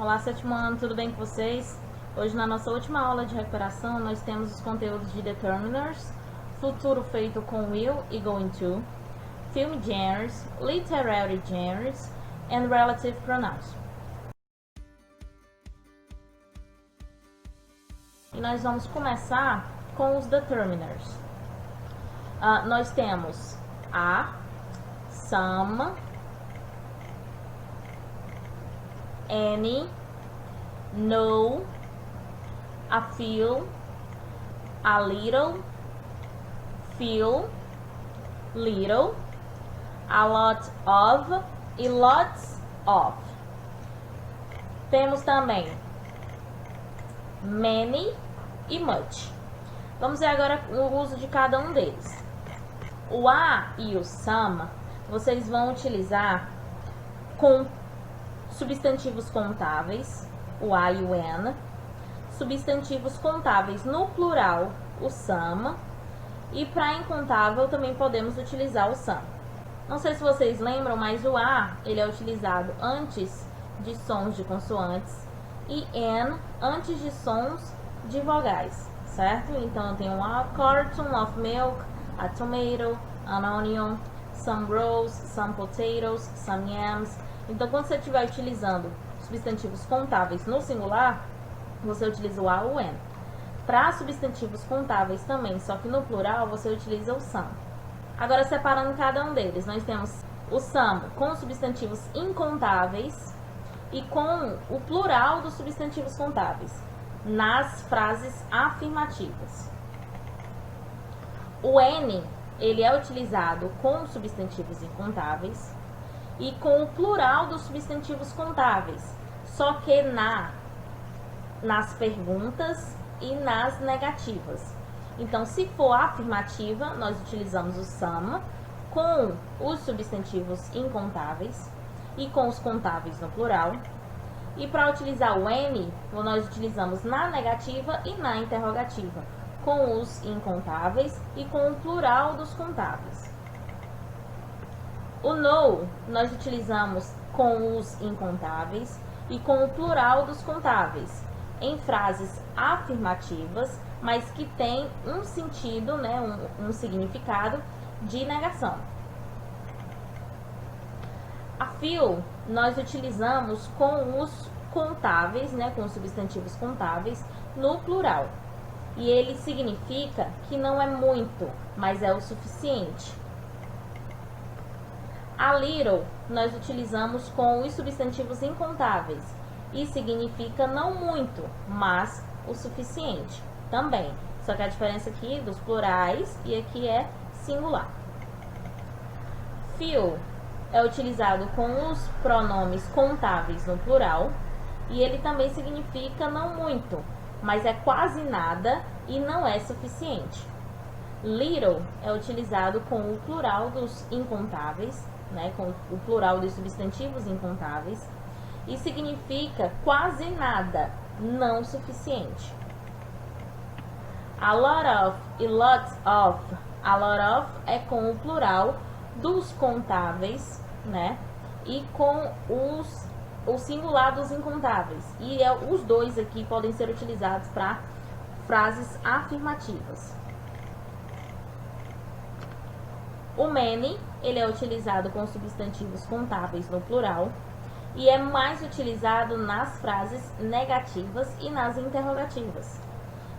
Olá, sétimo ano, tudo bem com vocês? Hoje, na nossa última aula de recuperação, nós temos os conteúdos de determiners, futuro feito com will e going to, film genres, literary genres and relative pronouns. E nós vamos começar com os determiners. Nós temos a, some, any, no, a few, a little, few, little, a lot of e lots of. Temos também many e much. Vamos ver agora o uso de cada um deles. O a e o some, vocês vão utilizar com substantivos contáveis, o a e o an, substantivos contáveis no plural, o some, e para incontável também podemos utilizar o some. Não sei se vocês lembram, mas o a ele é utilizado antes de sons de consoantes e an antes de sons de vogais, certo? Então eu tenho a carton of milk, a tomato, an onion, some rolls, some potatoes, some yams. Então, quando você estiver utilizando substantivos contáveis no singular, você utiliza o a ou o an. Para substantivos contáveis também, só que no plural, você utiliza o some. Agora, separando cada um deles, nós temos o some com substantivos incontáveis e com o plural dos substantivos contáveis, nas frases afirmativas. O any, ele é utilizado com substantivos incontáveis e com o plural dos substantivos contáveis, só que nas perguntas e nas negativas. Então, se for afirmativa, nós utilizamos o some com os substantivos incontáveis e com os contáveis no plural. E para utilizar o any, nós utilizamos na negativa e na interrogativa, com os incontáveis e com o plural dos contáveis. O no, nós utilizamos com os incontáveis e com o plural dos contáveis, em frases afirmativas, mas que tem um sentido, né, um significado de negação. A few, nós utilizamos com os contáveis, né, com os substantivos contáveis, no plural. E ele significa que não é muito, mas é o suficiente. A little, nós utilizamos com os substantivos incontáveis e significa não muito, mas o suficiente também. Só que a diferença aqui dos plurais e aqui é singular. Few é utilizado com os pronomes contáveis no plural e ele também significa não muito, mas é quase nada e não é suficiente. Little é utilizado com o plural dos incontáveis, né, com o plural dos substantivos incontáveis, e significa quase nada, não suficiente. A lot of e lots of. A lot of é com o plural dos contáveis, né, e com o singular dos incontáveis. E os dois aqui podem ser utilizados para frases afirmativas. O many, ele é utilizado com substantivos contáveis no plural e é mais utilizado nas frases negativas e nas interrogativas.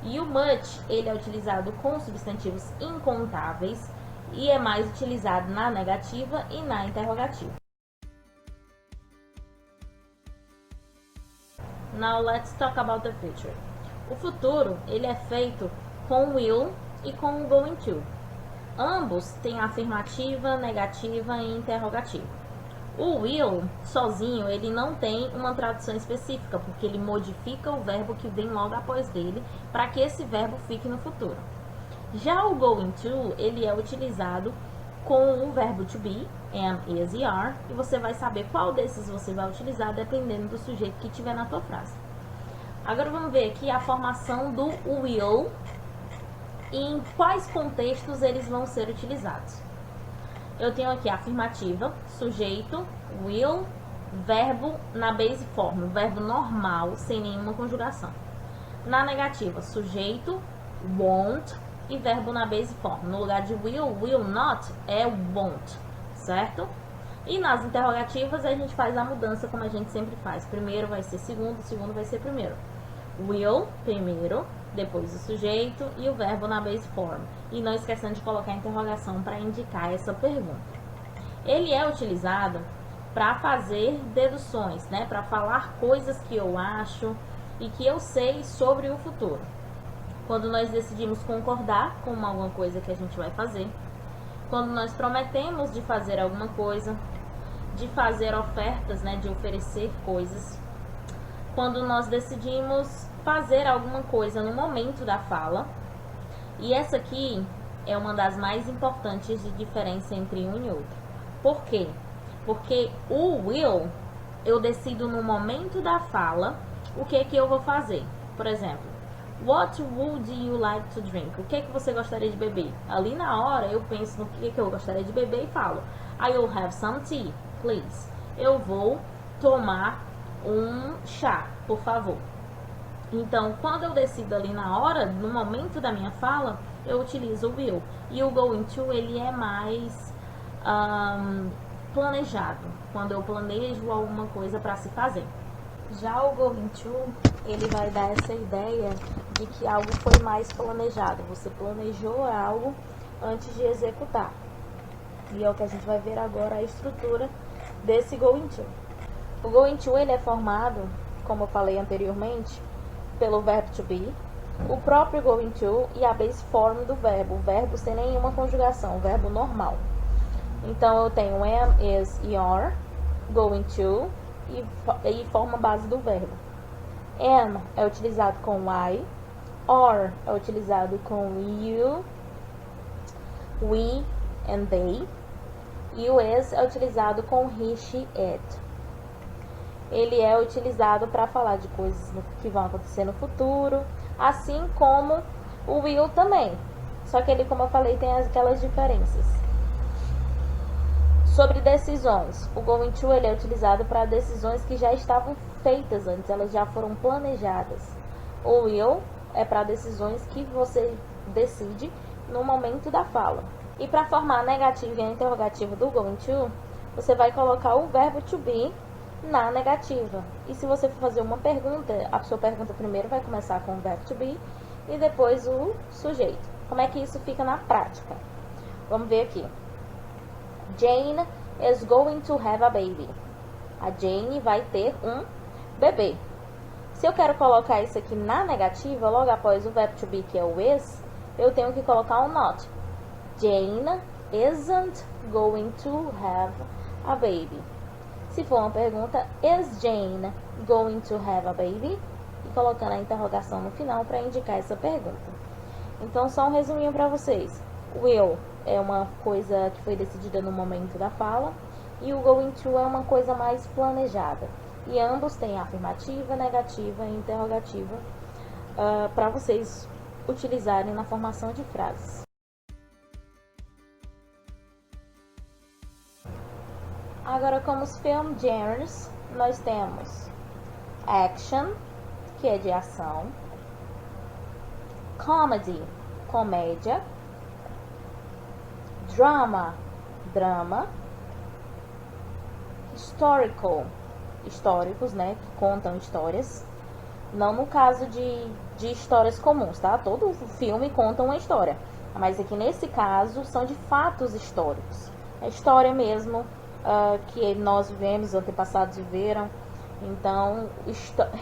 E o much, ele é utilizado com substantivos incontáveis e é mais utilizado na negativa e na interrogativa. Now let's talk about the future. O futuro, ele é feito com will e com going to. Ambos têm afirmativa, negativa e interrogativa. O will, sozinho, ele não tem uma tradução específica, porque ele modifica o verbo que vem logo após dele, para que esse verbo fique no futuro. Já o going to, ele é utilizado com o verbo to be, am, is e are, e você vai saber qual desses você vai utilizar, dependendo do sujeito que tiver na tua frase. Agora vamos ver aqui a formação do will e em quais contextos eles vão ser utilizados. Eu tenho aqui a afirmativa, sujeito, will, verbo na base form, verbo normal, sem nenhuma conjugação. Na negativa, sujeito, won't e verbo na base form. No lugar de will not é won't, certo? E nas interrogativas a gente faz a mudança como a gente sempre faz. Primeiro vai ser segundo, segundo vai ser primeiro. Will, primeiro, depois o sujeito e o verbo na base form. E não esquecendo de colocar a interrogação para indicar essa pergunta. Ele é utilizado para fazer deduções, né? Para falar coisas que eu acho e que eu sei sobre o futuro. Quando nós decidimos concordar com alguma coisa que a gente vai fazer, quando nós prometemos de fazer alguma coisa, de fazer ofertas, né? De oferecer coisas, quando nós decidimos fazer alguma coisa no momento da fala. E essa aqui é uma das mais importantes de diferença entre um e outro. Por quê? Porque o will, eu decido no momento da fala o que que eu vou fazer. Por exemplo, what would you like to drink? O que que você gostaria de beber? Ali na hora eu penso no que eu gostaria de beber e falo, I will have some tea, please. Eu vou tomar um chá, por favor. Então, quando eu decido ali na hora, no momento da minha fala, eu utilizo o will. E o going to, ele é mais planejado, quando eu planejo alguma coisa para se fazer. Já o going to, ele vai dar essa ideia de que algo foi mais planejado. Você planejou algo antes de executar. E é o que a gente vai ver agora, a estrutura desse going to. O going to, ele é formado, como eu falei anteriormente, pelo verbo to be, o próprio going to e a base form do verbo, o verbo sem nenhuma conjugação, o verbo normal. Então, eu tenho am, is e are, going to, e forma base do verbo. Am é utilizado com I, are é utilizado com you, we and they, e o is é utilizado com he, she, it. Ele é utilizado para falar de coisas que vão acontecer no futuro, assim como o will também. Só que ele, como eu falei, tem aquelas diferenças. Sobre decisões, o going to, ele é utilizado para decisões que já estavam feitas antes, elas já foram planejadas. O will é para decisões que você decide no momento da fala. E para formar a negativa e a interrogativa do going to, você vai colocar o verbo to be na negativa. E se você for fazer uma pergunta, a sua pergunta primeiro vai começar com o verbo to be e depois o sujeito. Como é que isso fica na prática? Vamos ver aqui. Jane is going to have a baby. A Jane vai ter um bebê. Se eu quero colocar isso aqui na negativa, logo após o verbo to be, que é o is, eu tenho que colocar um not. Jane isn't going to have a baby. Se for uma pergunta, is Jane going to have a baby? E colocando a interrogação no final para indicar essa pergunta. Então, só um resuminho para vocês. Will é uma coisa que foi decidida no momento da fala e o going to é uma coisa mais planejada. E ambos têm afirmativa, negativa e interrogativa para vocês utilizarem na formação de frases. Agora, como os film genres, nós temos action, que é de ação, comedy, comédia, drama, drama, historical, históricos, né, que contam histórias, não no caso de histórias comuns, tá? Todo filme conta uma história, mas aqui nesse caso são de fatos históricos, é história mesmo, que nós vivemos, antepassados viveram. Então,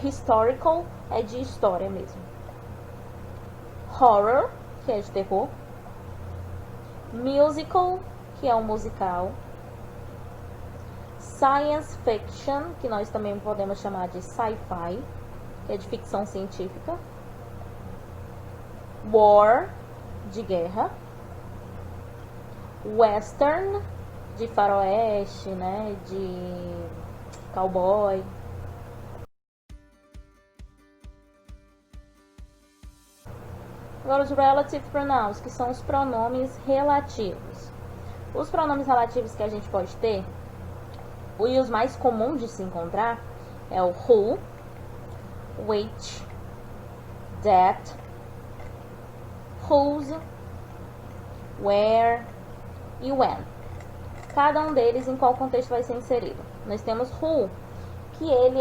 historical é de história mesmo. Horror, que é de terror. Musical, que é um musical. Science fiction, que nós também podemos chamar de sci-fi, que é de ficção científica. War, de guerra. Western, de faroeste, né, de cowboy. Agora os relative pronouns, que são os pronomes relativos. Os pronomes relativos que a gente pode ter e os mais comuns de se encontrar é o who, which, that, whose, where e when. Cada um deles em qual contexto vai ser inserido. Nós temos who, que ele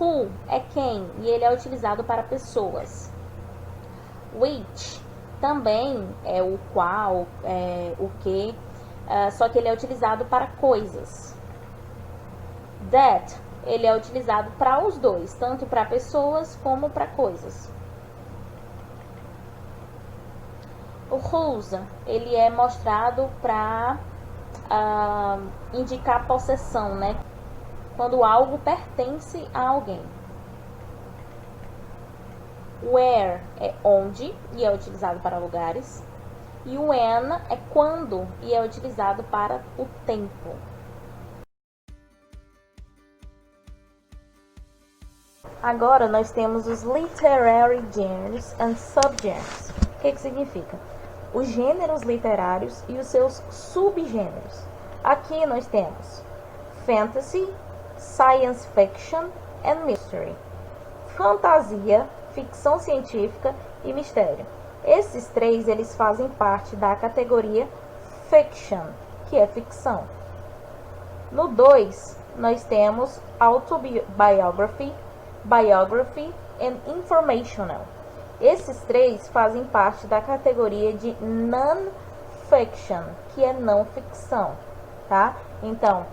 who é quem, e ele é utilizado para pessoas. Which também é o qual, o que, só que ele é utilizado para coisas. That, ele é utilizado para os dois, tanto para pessoas como para coisas. O whose, ele é mostrado para indicar possessão, né? Quando algo pertence a alguém. Where é onde e é utilizado para lugares. E o when é quando e é utilizado para o tempo. Agora nós temos os literary genres and subgenres. O que significa? Os gêneros literários e os seus subgêneros. Aqui nós temos fantasy, science fiction and mystery. Fantasia, ficção científica e mistério. Esses três, eles fazem parte da categoria fiction, que é ficção. No 2, nós temos autobiography, biography and informational. Esses três fazem parte da categoria de non-fiction, que é não ficção, tá? Então,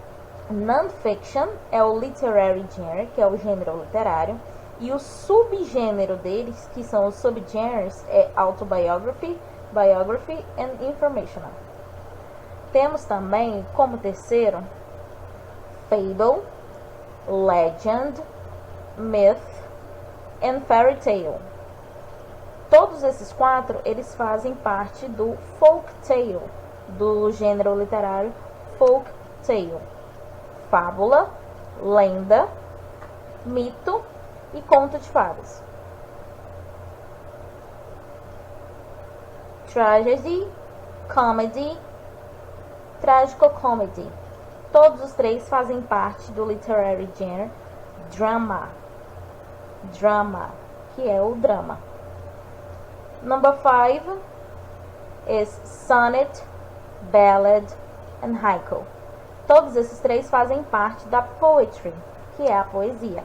non-fiction é o literary genre, que é o gênero literário, e o subgênero deles, que são os subgenres, é autobiography, biography and informational. Temos também, como terceiro, fable, legend, myth and fairy tale. Todos esses quatro, eles fazem parte do folk tale, do gênero literário folk tale. Fábula, lenda, mito e conto de fadas. Tragedy, comedy, tragico-comedy. Todos os três fazem parte do literary genre drama. Drama, que é o drama. Number 5 is sonnet, ballad and haiku. Todos esses três fazem parte da poetry, que é a poesia.